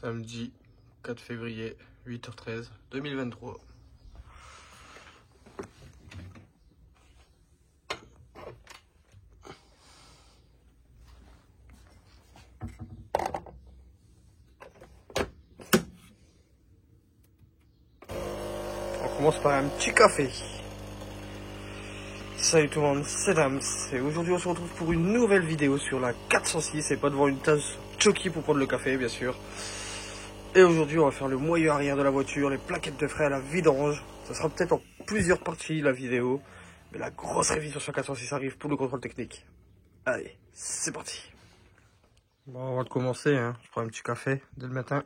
Samedi 4 février, 8h13, 2023. On commence par un petit café. Salut tout le monde, c'est Dams et aujourd'hui on se retrouve pour une nouvelle vidéo sur la 406 et pas devant une tasse Choki pour prendre le café bien sûr. Et aujourd'hui on va faire le moyeu arrière de la voiture, les plaquettes de frein à la vidange. Ça sera peut-être en plusieurs parties la vidéo, mais la grosse révision sur la 406 arrive pour le contrôle technique. Allez, c'est parti. Bon, on va commencer, hein. Je prends un petit café dès le matin.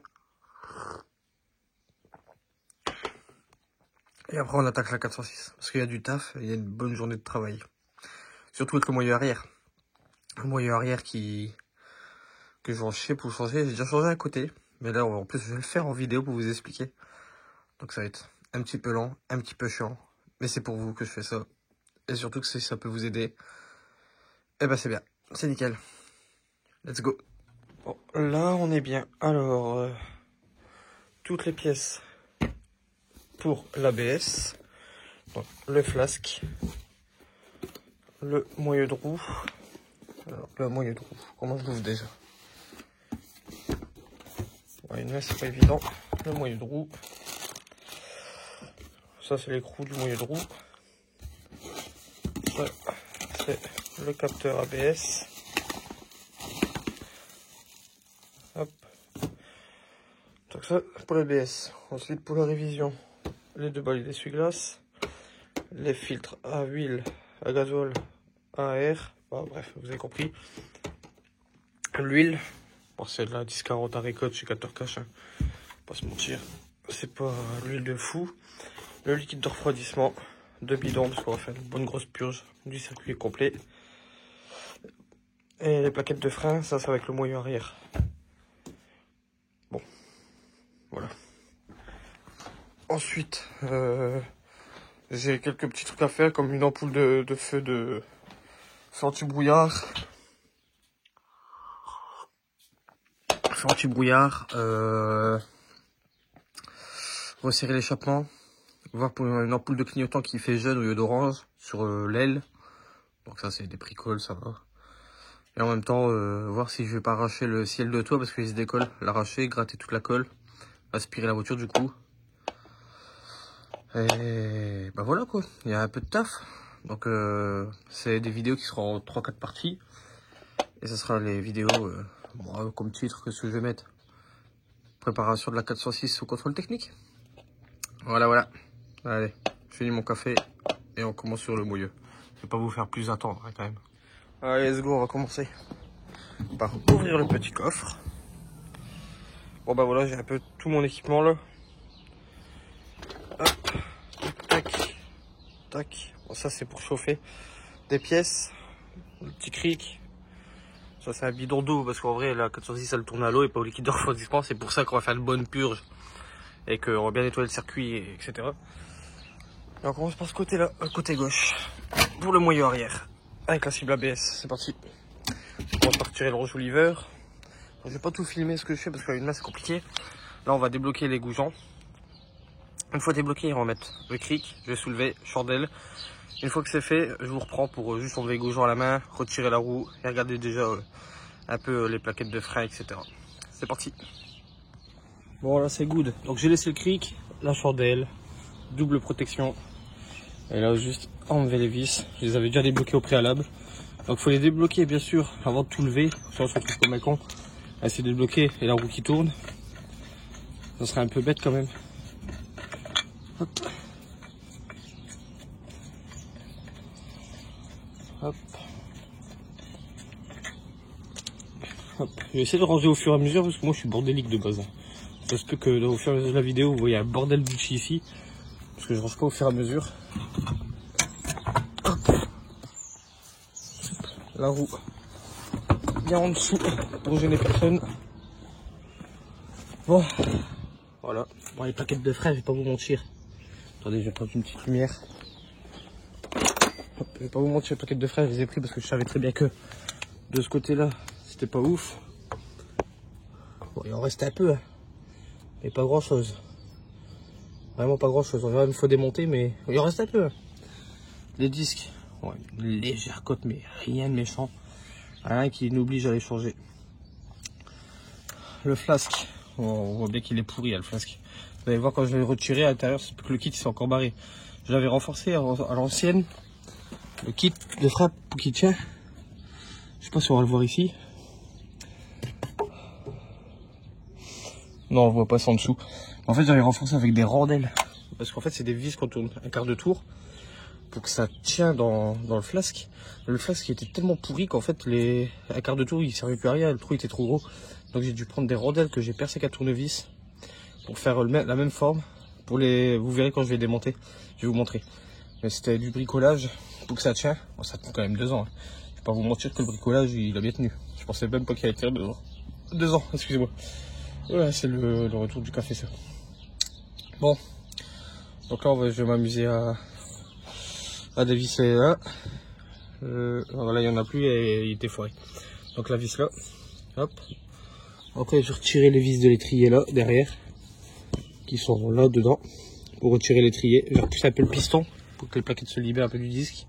Et après on attaque la 406, parce qu'il y a du taf, il y a une bonne journée de travail. Surtout avec le moyeu arrière. Le moyeu arrière que je vais en chier pour changer, j'ai déjà changé à côté. Mais là en plus je vais le faire en vidéo pour vous expliquer. Donc ça va être un petit peu lent, un petit peu chiant. Mais c'est pour vous que je fais ça. Et surtout que si ça peut vous aider, eh ben c'est bien, c'est nickel. Let's go. Bon, là on est bien. Alors, toutes les pièces pour l'ABS, donc le flasque, le moyeu de roue. Alors, le moyeu de roue, comment je l'ouvre déjà? Ouais, une main c'est pas évident. Le moyeu de roue, ça c'est l'écrou du moyeu de roue. Ça c'est le capteur ABS. Hop. Donc ça pour l'ABS. Ensuite pour la révision, les deux balais d'essuie-glace, les filtres à huile, à gasoil, à air. Bon, bref, vous avez compris. L'huile, bon, c'est de la 1040 à récolte chez Capteur Cash, hein. Pas se mentir, c'est pas l'huile de fou. Le liquide de refroidissement, 2 bidons parce qu'on va faire une bonne grosse purge du circuit complet. Et les plaquettes de frein, ça va avec le moyeu arrière. Bon, voilà. Ensuite, j'ai quelques petits trucs à faire comme une ampoule de feu de anti-brouillard. Anti-brouillard, resserrer l'échappement, voir pour une ampoule de clignotant qui fait jaune au lieu d'orange sur l'aile. Donc ça c'est des bricoles, ça va. Et en même temps, voir si je vais pas arracher le ciel de toit parce qu'il se décolle, l'arracher, gratter toute la colle, aspirer la voiture du coup. Et bah voilà quoi, il y a un peu de taf. Donc c'est des vidéos qui seront en 3-4 parties. Et ça sera les vidéos, bon, comme titre, qu'est-ce que je vais mettre? Préparation de la 406 au contrôle technique. Voilà, voilà. Allez, je finis mon café et on commence sur le moyeu. Je vais pas vous faire plus attendre hein, quand même. Allez, let's go, on va commencer par ouvrir le petit coffre. Bon bah voilà, j'ai un peu tout mon équipement là. Hop, tac, tac. Bon, ça c'est pour chauffer des pièces. Le petit cric. Ça c'est un bidon d'eau parce qu'en vrai la 406 elle tourne à l'eau et pas au liquide de refroidissement. C'est pour ça qu'on va faire une bonne purge et qu'on va bien nettoyer le circuit, etc. Et on commence par ce côté là, côté gauche, pour le moyeu arrière, avec la cible ABS. C'est parti. On commence par retirer le rouge lever. Je vais pas tout filmer ce que je fais parce qu'une main c'est compliqué. Là on va débloquer les goujons. Une fois débloqué, on va mettre le cric, je vais soulever, chandelle. Une fois que c'est fait, je vous reprends pour juste enlever les goujons à la main, retirer la roue et regarder déjà un peu les plaquettes de frein, etc. C'est parti. Bon là c'est good. Donc j'ai laissé le cric, la chandelle, double protection. Et là juste enlever les vis. Je les avais déjà débloqués au préalable. Donc il faut les débloquer bien sûr avant de tout lever. Sinon on se retrouve comme un con. Là c'est débloqué et la roue qui tourne. Ça serait un peu bête quand même. Hop. Hop. Hop. Je vais essayer de ranger au fur et à mesure parce que moi je suis bordélique de base. Ça se peut que au fur et à mesure de la vidéo vous voyez un bordel bouchi ici. Parce que je range pas au fur et à mesure. Hop. La roue bien en dessous pour gêner personne. Bon. Voilà. Bon les plaquettes de frein je vais pas vous mentir. Attendez je vais prendre une petite lumière. Hop. Je vais pas vous mentir les plaquettes de frein je les ai pris parce que je savais très bien que de ce côté là c'était pas ouf. Bon il en reste un peu hein. Et pas grand chose. Vraiment pas grand chose. Il faut démonter, mais il en reste un peu. Les disques, ouais, une légère cote, mais rien de méchant. Rien qui nous oblige à les changer. Le flasque, on voit bien qu'il est pourri, le flasque. Vous allez voir quand je vais le retirer à l'intérieur, c'est que le kit s'est encore barré. Je l'avais renforcé à l'ancienne. Le kit de frappe qui tient. Je sais pas si on va le voir ici. Non, on le voit pas, c'est en dessous. En fait, j'avais renforcé avec des rondelles. Parce qu'en fait, c'est des vis qu'on tourne un quart de tour. Pour que ça tient dans le flasque. Le flasque était tellement pourri qu'en fait, un quart de tour, il servait plus à rien. Le trou était trop gros. Donc j'ai dû prendre des rondelles que j'ai percées à tournevis. Pour faire la même forme. Vous verrez quand je vais démonter. Je vais vous montrer. Mais c'était du bricolage pour que ça tient. Bon, ça tient quand même 2 ans. Hein. Je vais pas vous mentir que le bricolage, il a bien tenu. Je pensais même pas qu'il allait tenir 2 ans. 2 ans, excusez-moi. Voilà, c'est le retour du café, ça. Bon. Donc là, je vais m'amuser à dévisser là. Voilà, il n'y en a plus et il était foiré. Donc la vis là. Hop. Après, je vais retirer les vis de l'étrier là, derrière. Qui sont là, dedans. Pour retirer l'étrier. Je vais repousser un peu le piston. Pour que les plaquettes se libèrent un peu du disque.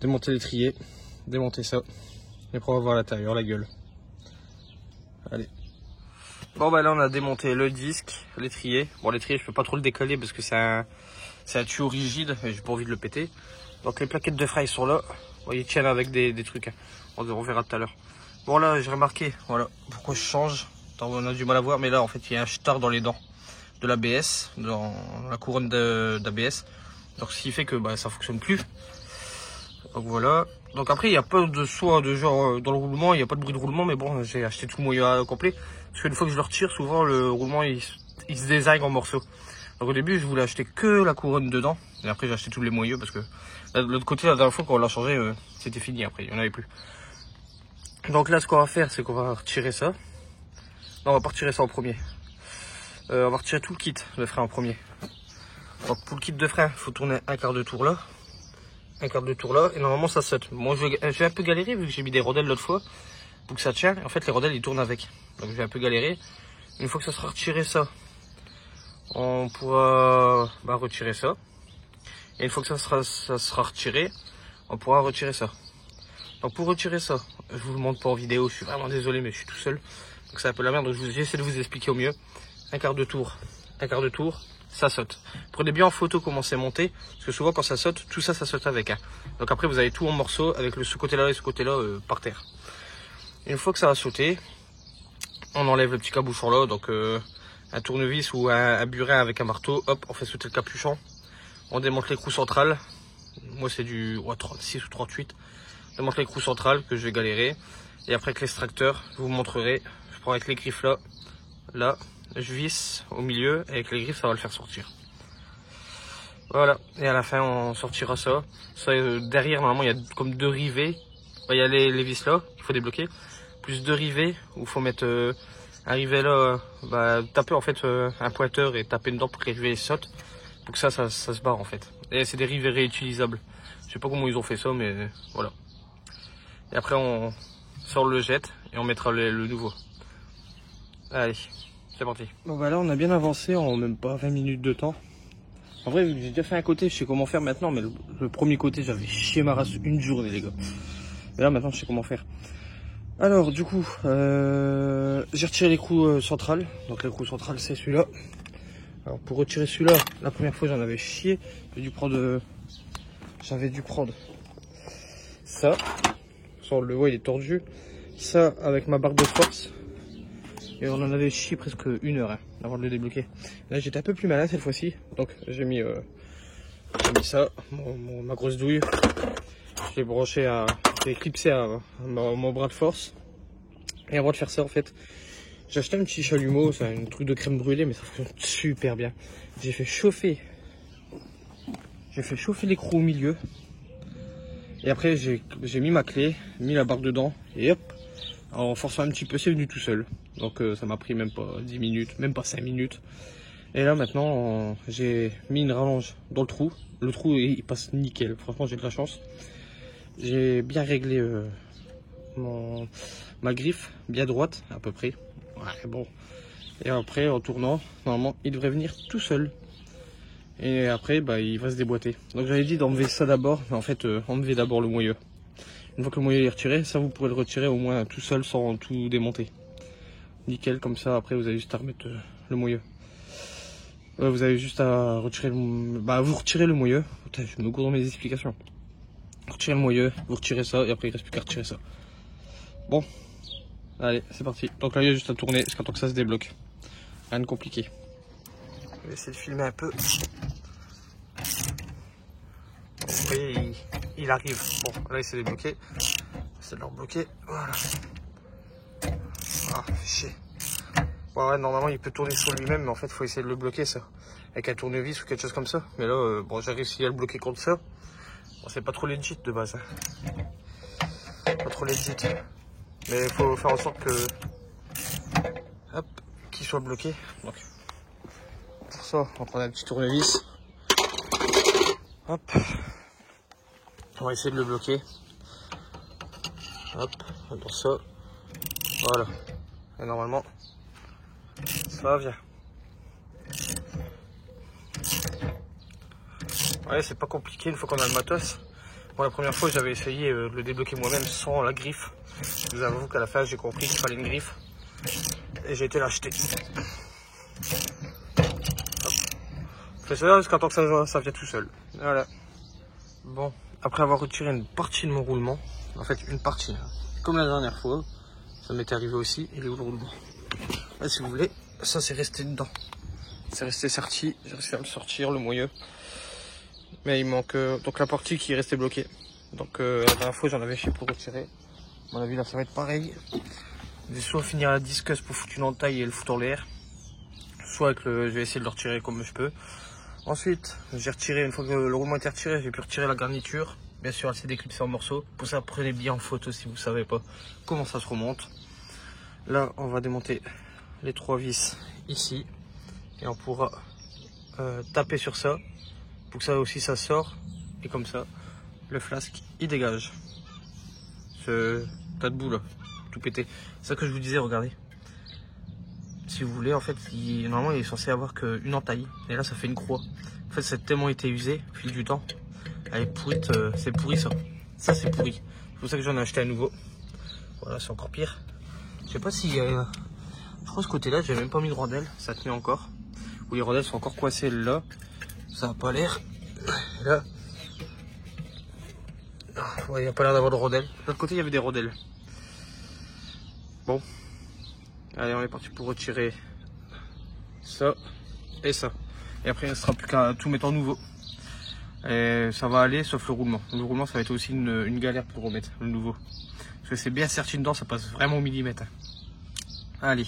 Démonter l'étrier. Démonter ça. Et après, on va voir l'intérieur, la gueule. Allez. Bon bah là on a démonté le disque, l'étrier. Bon l'étrier je peux pas trop le décaler parce que c'est un tuyau rigide et j'ai pas envie de le péter. Donc les plaquettes de frein sont là. Bon, ils tiennent avec des trucs. Hein. On verra tout à l'heure. Bon là j'ai remarqué, voilà, pourquoi je change. Attends, on a du mal à voir mais là en fait il y a un star dans les dents de l'ABS, dans la couronne d'ABS. Donc ce qui fait que bah, ça fonctionne plus. Donc voilà. Donc après il n'y a pas de son de genre dans le roulement, il n'y a pas de bruit de roulement mais bon j'ai acheté tout le moyen complet. Parce qu'une fois que je le retire, souvent le roulement il se désaille en morceaux. Donc au début je voulais acheter que la couronne dedans. Et après j'ai acheté tous les moyeux parce que de l'autre côté la dernière fois quand on l'a changé c'était fini après, il n'y en avait plus. Donc là ce qu'on va faire c'est qu'on va retirer ça. Non on va pas retirer ça en premier. On va retirer tout le kit de frein en premier. Donc pour le kit de frein il faut tourner un quart de tour là. Un quart de tour là et normalement ça saute. Moi je vais un peu galérer vu que j'ai mis des rondelles l'autre fois. Pour que ça tienne, en fait les rondelles ils tournent avec. Donc je vais un peu galérer. Une fois que ça sera retiré ça, on pourra retirer ça. Et une fois que ça sera retiré, on pourra retirer ça. Donc pour retirer ça, je vous le montre pas en vidéo, je suis vraiment désolé mais je suis tout seul. Donc c'est un peu la merde, donc j'essaie de vous expliquer au mieux. Un quart de tour, ça saute. Prenez bien en photo comment c'est monté, parce que souvent quand ça saute, tout ça saute avec. Hein. Donc après vous avez tout en morceaux avec ce côté là et ce côté là par terre. Une fois que ça va sauter, on enlève le petit cabochon là, donc un tournevis ou un burin avec un marteau, hop, on fait sauter le capuchon. On démonte l'écrou central, moi c'est du 36 ou 38. On démonte l'écrou central que je vais galérer. Et après avec l'extracteur, je vous montrerai, je prends avec les griffes là, je visse au milieu, et avec les griffes ça va le faire sortir. Voilà, et à la fin on sortira ça. Derrière normalement il y a comme 2 rivets, il y a les vis là, qu'il faut débloquer. Plus 2 rivets où il faut mettre un rivet là, taper en fait un pointeur et taper dedans pour que les rivets sautent. Pour que ça se barre en fait. Et c'est des rivets réutilisables. Je sais pas comment ils ont fait ça mais voilà. Et après on sort le jette et on mettra le nouveau. Allez, c'est parti. Bon bah là on a bien avancé en même pas 20 minutes de temps. En vrai j'ai déjà fait un côté, je sais comment faire maintenant, mais le premier côté j'avais chié ma race une journée les gars. Et là maintenant je sais comment faire. Alors du coup, j'ai retiré l'écrou central. Donc l'écrou central c'est celui-là. Alors pour retirer celui-là, la première fois j'en avais chié. J'avais dû prendre ça. On le voit il est tordu. Ça avec ma barre de force. Et on en avait chié presque 1 heure avant de le débloquer. Là j'étais un peu plus malin cette fois-ci. Donc j'ai mis ça, ma grosse douille. Je l'ai branché j'ai clipsé à mon bras de force. Et avant de faire ça, en fait, j'ai acheté un petit chalumeau, c'est un truc de crème brûlée, mais ça fonctionne super bien. J'ai fait chauffer l'écrou au milieu. Et après, j'ai mis ma clé, mis la barre dedans, et hop, en forçant un petit peu, c'est venu tout seul. Donc ça m'a pris même pas 10 minutes, même pas 5 minutes. Et là maintenant, j'ai mis une rallonge dans le trou. Le trou, il passe nickel, franchement j'ai de la chance. J'ai bien réglé ma griffe, bien droite à peu près. Ouais, bon, Et après, en tournant, normalement, il devrait venir tout seul. Et après, bah, il va se déboîter. Donc j'avais dit d'enlever ça d'abord, mais en fait, enlever d'abord le moyeu. Une fois que le moyeu est retiré, ça vous pourrez le retirer au moins tout seul sans tout démonter. Nickel, comme ça, après vous avez juste à remettre le moyeu. Vous avez juste à retirer le... Bah, vous retirez le moyeu. Putain, je me gourde dans mes explications. Retirez le moyeu, vous retirez ça, et après il reste plus qu'à retirer ça. Bon, allez, c'est parti. Donc là, il y a juste à tourner jusqu'à temps que ça se débloque. Rien de compliqué. Je vais essayer de filmer un peu. Vous voyez, il arrive. Bon, là il s'est débloqué. C'est de le rebloquer. Voilà. Ah, fait chier. Bon, ouais, normalement il peut tourner sur lui-même, mais en fait il faut essayer de le bloquer ça. Avec un tournevis ou quelque chose comme ça. Mais là, bon, j'ai réussi à le bloquer contre ça. Bon, c'est pas trop legit de base. Hein. Pas trop legit. Mais il faut faire en sorte que. Hop, qu'il soit bloqué. Donc, pour ça, on va prendre un petit tournevis. Hop. On va essayer de le bloquer. Hop, dans ça. Voilà. Et normalement, ça vient. Ouais, c'est pas compliqué une fois qu'on a le matos. Bon, la première fois, j'avais essayé de le débloquer moi-même sans la griffe. Je vous avoue qu'à la fin, j'ai compris qu'il fallait une griffe. Et j'ai été l'acheter. Je fais ça jusqu'à temps que ça vient tout seul. Voilà. Bon, après avoir retiré une partie de mon roulement, en fait une partie, comme la dernière fois, ça m'était arrivé aussi, il est où le roulement? Là, si vous voulez, ça c'est resté dedans. C'est resté sorti, j'ai réussi à le sortir, le moyeu. Mais il manque donc la partie qui est restée bloquée. Donc la dernière fois j'en avais chié pour retirer. À mon avis là ça va être pareil. Je vais soit finir la disqueuse pour foutre une entaille et le foutre en l'air, soit avec je vais essayer de le retirer comme je peux. Ensuite, j'ai retiré, une fois que le roulement était retiré, j'ai pu retirer la garniture. Bien sûr, elle s'est déclipsée en morceaux. Pour ça, prenez bien en photo si vous ne savez pas comment ça se remonte. Là, on va démonter les 3 vis ici. Et on pourra taper sur ça. Pour que ça aussi, ça sort. Et comme ça, le flasque, il dégage. Ce tas de boue là, tout pété. C'est ça que je vous disais, regardez. Si vous voulez, en fait, normalement il est censé avoir qu'une entaille. Et là ça fait une croix. En fait ça a tellement été usé au fil du temps. Elle est pourrite, c'est pourri ça. Ça c'est pourri. C'est pour ça que j'en ai acheté un nouveau. Voilà, c'est encore pire. Je sais pas si... je crois ce côté là j'ai même pas mis de rondelles. Ça tenait encore. Ou les rondelles sont encore coincées là. Ça a pas l'air. Là... Ouais, il n'y a pas l'air d'avoir de rondelles. De l'autre côté il y avait des rondelles. Bon. Allez, on est parti pour retirer ça et ça. Et après, il ne sera plus qu'à tout mettre en nouveau. Et ça va aller, sauf le roulement. Le roulement, ça va être aussi une galère pour remettre le nouveau. Parce que c'est bien serti dedans, ça passe vraiment au millimètre. Allez,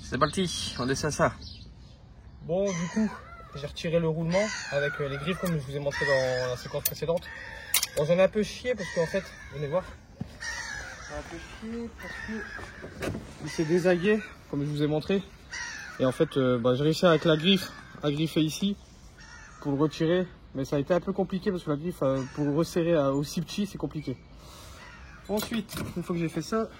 c'est parti, on essaie ça. Bon, du coup, j'ai retiré le roulement avec les griffes comme je vous ai montré dans la séquence précédente. Bon, j'en ai un peu chié parce qu'en fait, venez voir. Un peu chier parce qu'il s'est désaillé comme je vous ai montré et en fait j'ai réussi avec la griffe à griffer ici pour le retirer, mais ça a été un peu compliqué parce que la griffe pour le resserrer aussi petit c'est compliqué. Ensuite, une fois que j'ai fait ça,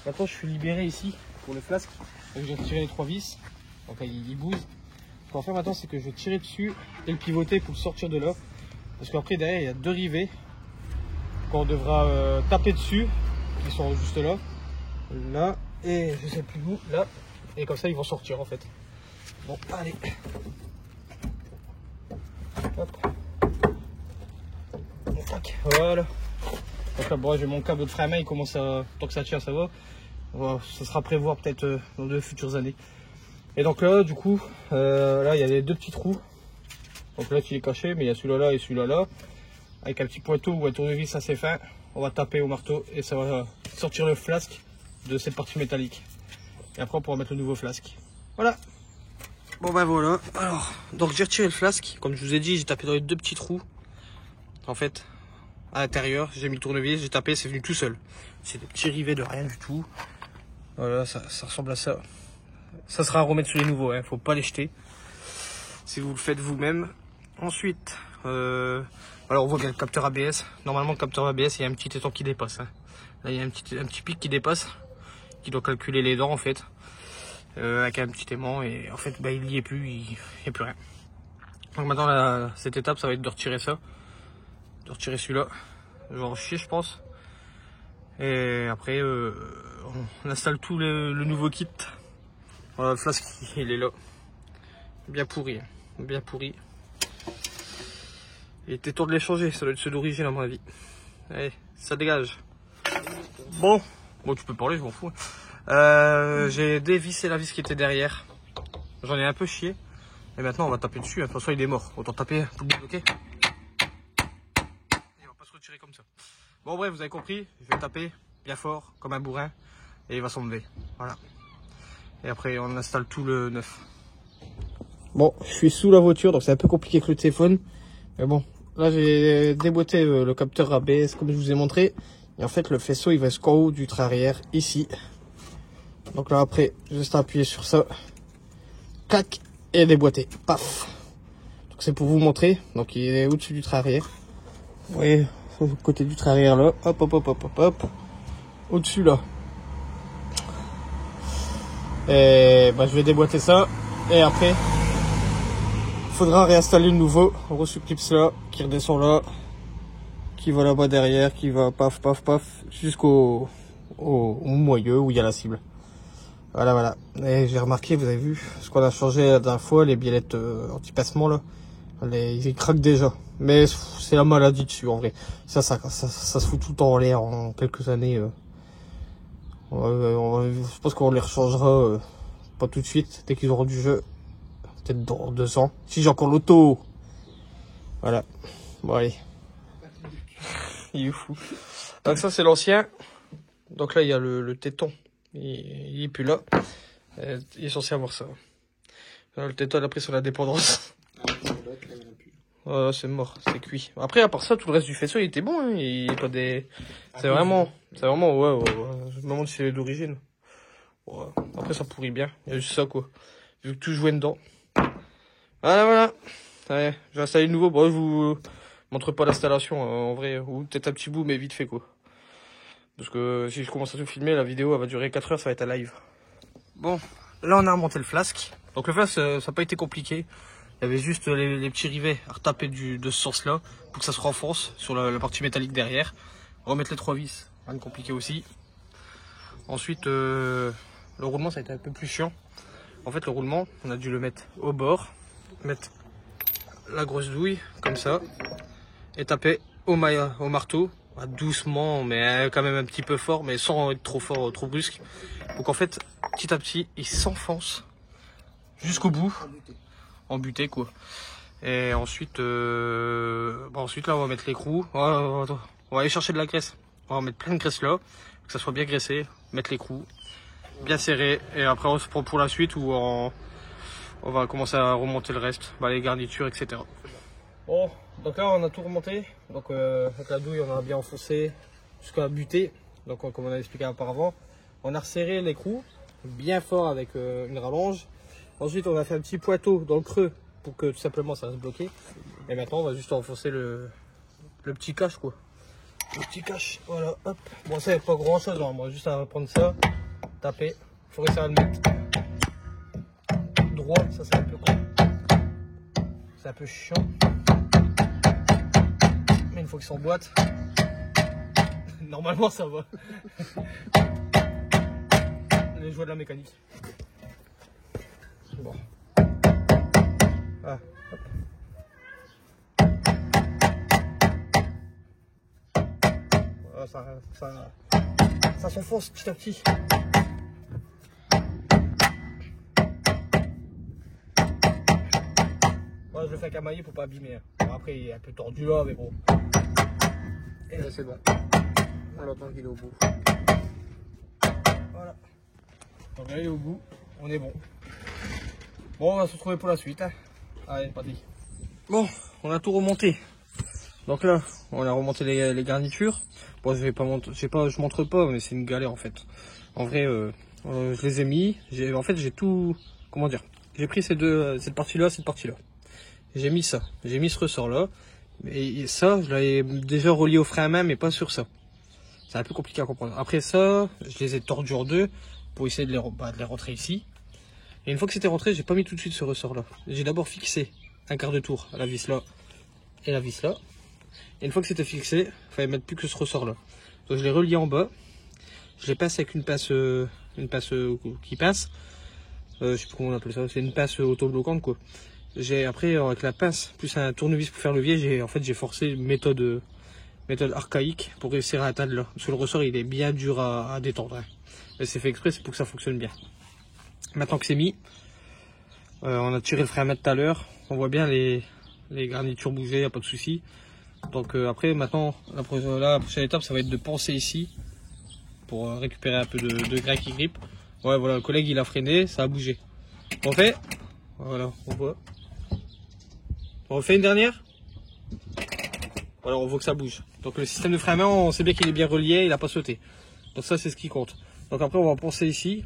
maintenant je suis libéré ici pour le flasque. Donc j'ai retiré les 3 vis, donc il bouse. Ce qu'on va faire maintenant c'est que je vais tirer dessus et le pivoter pour le sortir de là, parce qu'après derrière il y a 2 rivets qu'on devra taper dessus. Ils sont juste là, et je sais plus où, là, et comme ça ils vont sortir en fait. Bon, allez. Hop. Tac, voilà. Donc là, bon, j'ai mon câble de frein à main, il commence à, tant que ça tient, ça va. Voilà, ça sera prévoir peut-être dans de futures années. Et donc là, du coup, là il y a les 2 petits trous. Donc là, il est caché, mais il y a celui-là là et celui-là là. Avec un petit pointeau ou un tournevis assez fin. On va taper au marteau et ça va sortir le flasque de cette partie métallique. Et après on pourra mettre le nouveau flasque. Voilà. Bon ben voilà. Alors, donc j'ai retiré le flasque. Comme je vous ai dit, j'ai tapé dans les 2 petits trous. En fait, à l'intérieur, j'ai mis le tournevis, j'ai tapé, c'est venu tout seul. C'est des petits rivets de rien du tout. Voilà, ça ressemble à ça. Ça sera à remettre sur les nouveaux, hein. Faut pas les jeter. Si vous le faites vous-même. Ensuite, alors on voit qu'il y a le capteur ABS. Normalement le capteur ABS il y a un petit étang qui dépasse. Hein. Là il y a un petit pic qui dépasse, qui doit calculer les dents en fait. avec un petit aimant, et en fait bah, il n'y est plus, il n'y a plus rien. Donc maintenant cette étape ça va être de retirer ça, de retirer celui-là, je vais en chier je pense. Et après on installe tout le nouveau kit. Voilà, le flasque il est là, bien pourri, hein. Bien pourri. Il était temps de les changer, ça doit être ceux d'origine à mon avis. Allez, ça dégage. Bon, tu peux parler, je m'en fous. J'ai dévissé la vis qui était derrière. J'en ai un peu chié. Et maintenant on va taper dessus, de toute façon il est mort. Autant taper pour le bloquer. Il va pas se retirer comme ça. Bon bref, vous avez compris, je vais taper bien fort, comme un bourrin. Et il va s'enlever. Voilà. Et après on installe tout le neuf. Bon, je suis sous la voiture, donc c'est un peu compliqué avec le téléphone. Mais bon, là j'ai déboîté le capteur ABS comme je vous ai montré. Et en fait le faisceau il va jusqu'en haut du train arrière, ici. Donc là après, juste appuyer sur ça. Clac, et déboîter. Paf. Donc c'est pour vous montrer. Donc il est au-dessus du train arrière. Vous voyez, au côté du train arrière là. Hop, hop, hop, hop, hop, hop. Au-dessus là. Et bah je vais déboîter ça. Et après, il faudra réinstaller le nouveau. On reçu clips là, qui redescend là. Qui va là-bas derrière, qui va paf, paf, paf. Jusqu'au moyeu où il y a la cible. Voilà. Et j'ai remarqué, vous avez vu, ce qu'on a changé la dernière fois, les biellettes anti-passement là, ils craquent déjà. Mais c'est la maladie dessus en vrai. Ça se fout tout le temps en l'air en quelques années. Je pense qu'on les rechangera pas tout de suite, dès qu'ils auront du jeu. Peut-être dans 2 ans. Si j'ai encore l'auto. Voilà. Bon allez. Il est fou. Donc ça c'est l'ancien. Donc là il y a le téton. Il est plus là. Il est censé avoir ça. Là, le téton a pris sur la dépendance. Oh, c'est mort, c'est cuit. Après, à part ça, tout le reste du faisceau, il était bon. Hein. Il est pas des. C'est vraiment, ouais. Je me demande si c'est d'origine. Ouais. Après, ça pourrit bien. Il y a juste ça, quoi. Vu que tout jouait dedans. Voilà. Allez, je vais installer le nouveau. Bon, je vous montre pas l'installation en vrai. Ou peut-être un petit bout, mais vite fait, quoi. Parce que si je commence à tout filmer, la vidéo elle va durer 4 heures, ça va être à live. Bon, là on a remonté le flasque. Donc le flasque, ça n'a pas été compliqué. Il y avait juste les petits rivets à retaper de ce sens-là pour que ça se renforce sur la partie métallique derrière. Remettre les 3 vis, rien de compliqué aussi. Ensuite, le roulement ça a été un peu plus chiant. En fait, le roulement, on a dû le mettre au bord, mettre la grosse douille comme ça et taper au marteau. Doucement, mais quand même un petit peu fort, mais sans être trop fort, trop brusque. Donc en fait, petit à petit, il s'enfonce jusqu'au bout, en butée quoi. Et ensuite, ensuite là, on va mettre l'écrou. On va aller chercher de la graisse. On va mettre plein de graisse là, que ça soit bien graissé. Mettre l'écrou, bien serré. Et après, on se prend pour la suite où on va commencer à remonter le reste, les garnitures, etc. Bon, donc là on a tout remonté, donc avec la douille on a bien enfoncé jusqu'à la butée, donc comme on a expliqué auparavant. On a resserré l'écrou bien fort avec une rallonge. Ensuite on a fait un petit poiteau dans le creux pour que tout simplement ça reste bloqué. Et maintenant on va juste enfoncer le petit cache quoi. Le petit cache, voilà, hop. Bon ça c'est pas grand chose, hein. Moi juste à prendre ça, taper, il faut réussir à le mettre droit, ça c'est un peu con. C'est un peu chiant. Mais une fois qu'il s'emboîte, normalement ça va. Les joies de la mécanique. Bon. Ah, hop. Voilà, ça s'enfonce petit à petit. Moi je le fais avec un maillet pour pas abîmer. Bon, après il est un peu tordu là, mais bon. Et là c'est bon. On l'entend qu'il est au bout. Voilà. Donc là il est au bout. On est bon. Bon, on va se retrouver pour la suite. Hein. Allez, parti. Bon, on a tout remonté. Donc là, on a remonté les garnitures. Bon, je montre pas, mais c'est une galère en fait. En vrai, je les ai mis. En fait, j'ai tout. Comment dire? J'ai pris cette partie-là, cette partie-là. J'ai mis ça. J'ai mis ce ressort-là. Et ça, je l'avais déjà relié au frein à main, mais pas sur ça. C'est un peu compliqué à comprendre. Après ça, je les ai tordus en deux pour essayer de les rentrer ici. Et une fois que c'était rentré, j'ai pas mis tout de suite ce ressort là. J'ai d'abord fixé un quart de tour à la vis là et la vis là. Et une fois que c'était fixé, il fallait mettre plus que ce ressort là. Donc je l'ai relié en bas. Je l'ai pince avec une pince qui pince. Je sais plus comment on appelle ça. C'est une pince autobloquante quoi. J'ai après avec la pince plus un tournevis pour faire levier, j'ai forcé une méthode archaïque pour réussir à atteindre là. Parce que le ressort il est bien dur à détendre. Hein. Mais c'est fait exprès, c'est pour que ça fonctionne bien. Maintenant que c'est mis, on a tiré le frein à main tout à l'heure. On voit bien les garnitures bouger, y a pas de souci. Donc après maintenant la prochaine étape ça va être de poncer ici pour récupérer un peu de grain qui grippe. Ouais voilà, le collègue il a freiné, ça a bougé. On fait, voilà, on voit. On refait une dernière. Voilà, on voit que ça bouge. Donc le système de frein à main, on sait bien qu'il est bien relié, il n'a pas sauté. Donc ça c'est ce qui compte. Donc après on va poncer ici,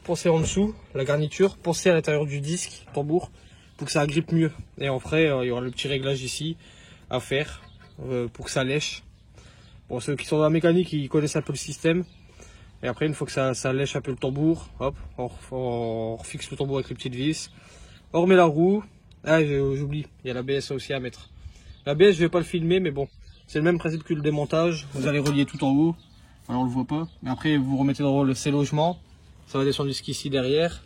poncer en dessous, la garniture, poncer à l'intérieur du disque, tambour, pour que ça agrippe mieux. Et en vrai, il y aura le petit réglage ici à faire pour que ça lèche. Bon, ceux qui sont dans la mécanique, ils connaissent un peu le système. Et après, une fois que ça lèche un peu le tambour, hop, on refixe le tambour avec les petites vis. On remet la roue. Ah, j'oublie, il y a l'ABS aussi à mettre. L'ABS, je vais pas le filmer, mais bon, c'est le même principe que le démontage. Vous allez relier tout en haut. Alors, on le voit pas. Mais après, vous remettez dans le C-logement. Ça va descendre jusqu'ici derrière.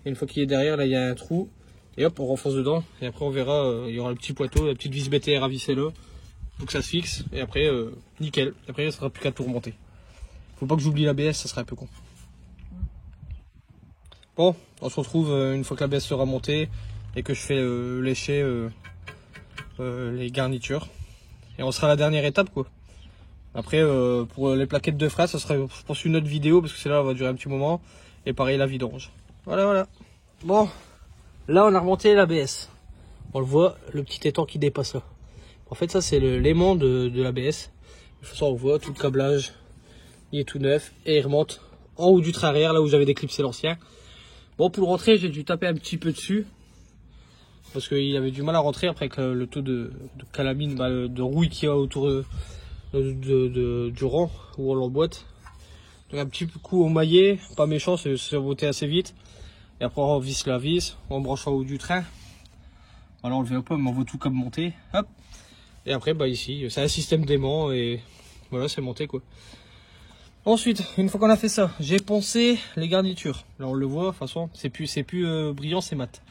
Et une fois qu'il est derrière, là, il y a un trou. Et hop, on renforce dedans. Et après, on verra, il y aura le petit poiteau, la petite vis BTR à visser là. Pour que ça se fixe. Et après, nickel. Et après, il ne sera plus qu'à tout remonter. Faut pas que j'oublie l'ABS, ça serait un peu con. Bon, on se retrouve une fois que l'ABS sera monté et que je fais lécher les garnitures. Et on sera à la dernière étape quoi. Après pour les plaquettes de frein, ça serait je pense une autre vidéo parce que celle-là va durer un petit moment. Et pareil la vidange. Voilà. Bon, là on a remonté l'ABS. On le voit, le petit étang qui dépasse là. En fait ça c'est l'aimant de l'ABS. De toute façon on voit tout le câblage. Il est tout neuf et il remonte en haut du train arrière, là où j'avais déclipsé l'ancien. Bon, pour le rentrer, j'ai dû taper un petit peu dessus. Parce qu'il avait du mal à rentrer après avec le taux de calamine, de rouille qu'il y a autour du rang où on l'emboîte. Donc un petit coup au maillet, pas méchant, c'est monté assez vite. Et après on visse la vis, on branche en haut du train. Voilà, on le voit pas, mais on voit tout comme monter. Hop. Et après, ici, c'est un système d'aimant et voilà, c'est monté quoi. Ensuite, une fois qu'on a fait ça, j'ai poncé les garnitures. Là, on le voit, de toute façon, c'est plus brillant, c'est mat.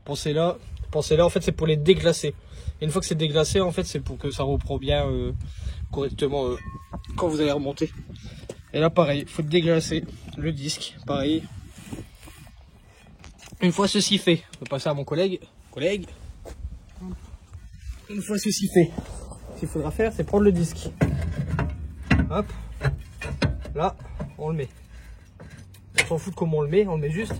Poncé là, en fait, c'est pour les déglacer. Et une fois que c'est déglacé, en fait, c'est pour que ça reprend bien correctement quand vous allez remonter. Et là, pareil, il faut déglacer le disque, pareil. Une fois ceci fait, je vais passer à mon collègue. Une fois ceci fait, ce qu'il faudra faire, c'est prendre le disque. Hop. Là, on le met. On s'en fout de comment on le met juste.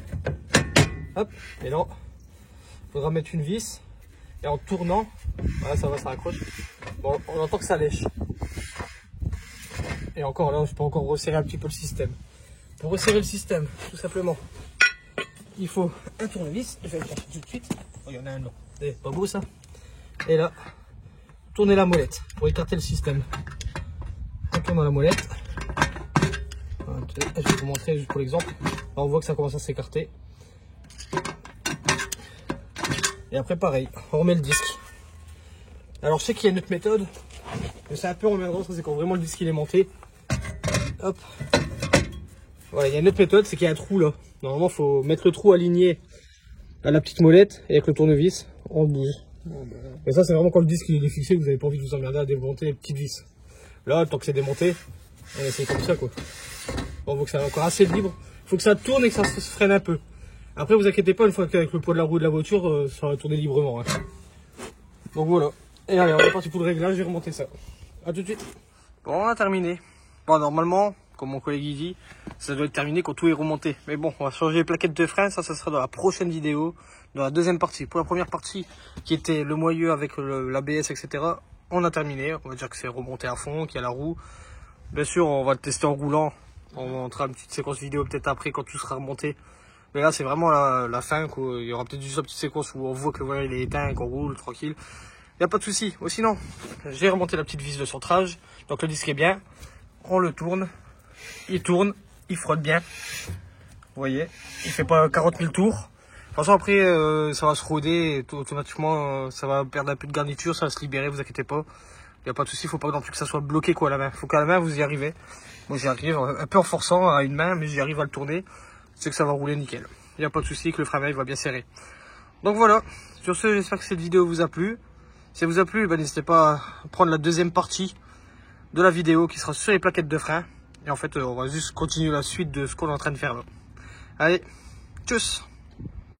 Hop, et là, il faudra mettre une vis. Et en tournant, voilà, ça va, ça raccroche. Bon, on entend que ça lèche. Et encore là, je peux encore resserrer un petit peu le système. Pour resserrer le système, tout simplement, il faut un tournevis. Je vais le faire tout de suite. Oh, il y en a un là. C'est pas beau ça. Et là, tournez la molette pour écarter le système. On tourne la molette. Je vais vous montrer juste pour l'exemple. On voit que ça commence à s'écarter. Et après pareil, on remet le disque. Alors je sais qu'il y a une autre méthode, mais c'est un peu emmerdant, c'est quand vraiment le disque il est monté. Hop. Voilà, il y a une autre méthode, c'est qu'il y a un trou là. Normalement il faut mettre le trou aligné à la petite molette et avec le tournevis, on le bouge. Mais ça c'est vraiment quand le disque il est fixé, vous n'avez pas envie de vous emmerder à démonter les petites vis. Là, tant que c'est démonté, on essaye comme ça quoi. Bon, faut que ça soit encore assez libre. Il faut que ça tourne et que ça se freine un peu. Après, vous inquiétez pas, une fois qu'avec le poids de la roue de la voiture, ça va tourner librement. Hein. Donc voilà. Et allez, on est parti pour le réglage, je vais remonter ça. A tout de suite. Bon, on a terminé. Bon, normalement, comme mon collègue il dit, ça doit être terminé quand tout est remonté. Mais bon, on va changer les plaquettes de frein, ça sera dans la prochaine vidéo, dans la deuxième partie. Pour la première partie, qui était le moyeu avec l'ABS, etc., on a terminé. On va dire que c'est remonté à fond, qu'il y a la roue. Bien sûr, on va le tester en roulant. On montrera une petite séquence vidéo peut-être après quand tout sera remonté. Mais là, c'est vraiment la fin. Il y aura peut-être juste une petite séquence où on voit que le voyant il est éteint et qu'on roule tranquille. Il n'y a pas de souci. Oh, sinon, j'ai remonté la petite vis de centrage. Donc le disque est bien. On le tourne. Il tourne. Il frotte bien. voyez, il fait pas 40 000 tours. De toute façon, après, ça va se roder et automatiquement, ça va perdre un peu de garniture, ça va se libérer, vous inquiétez pas. Il n'y a pas de souci, faut pas non plus que ça soit bloqué quoi à la main. Faut qu'à la main, vous y arrivez. Moi, j'y arrive un peu en forçant à une main, mais j'y arrive à le tourner. C'est que ça va rouler nickel. Il n'y a pas de souci, que le frein à main, il va bien serrer. Donc voilà, sur ce, j'espère que cette vidéo vous a plu. Si elle vous a plu, ben, n'hésitez pas à prendre la deuxième partie de la vidéo qui sera sur les plaquettes de frein. Et en fait, on va juste continuer la suite de ce qu'on est en train de faire là. Allez, tchuss!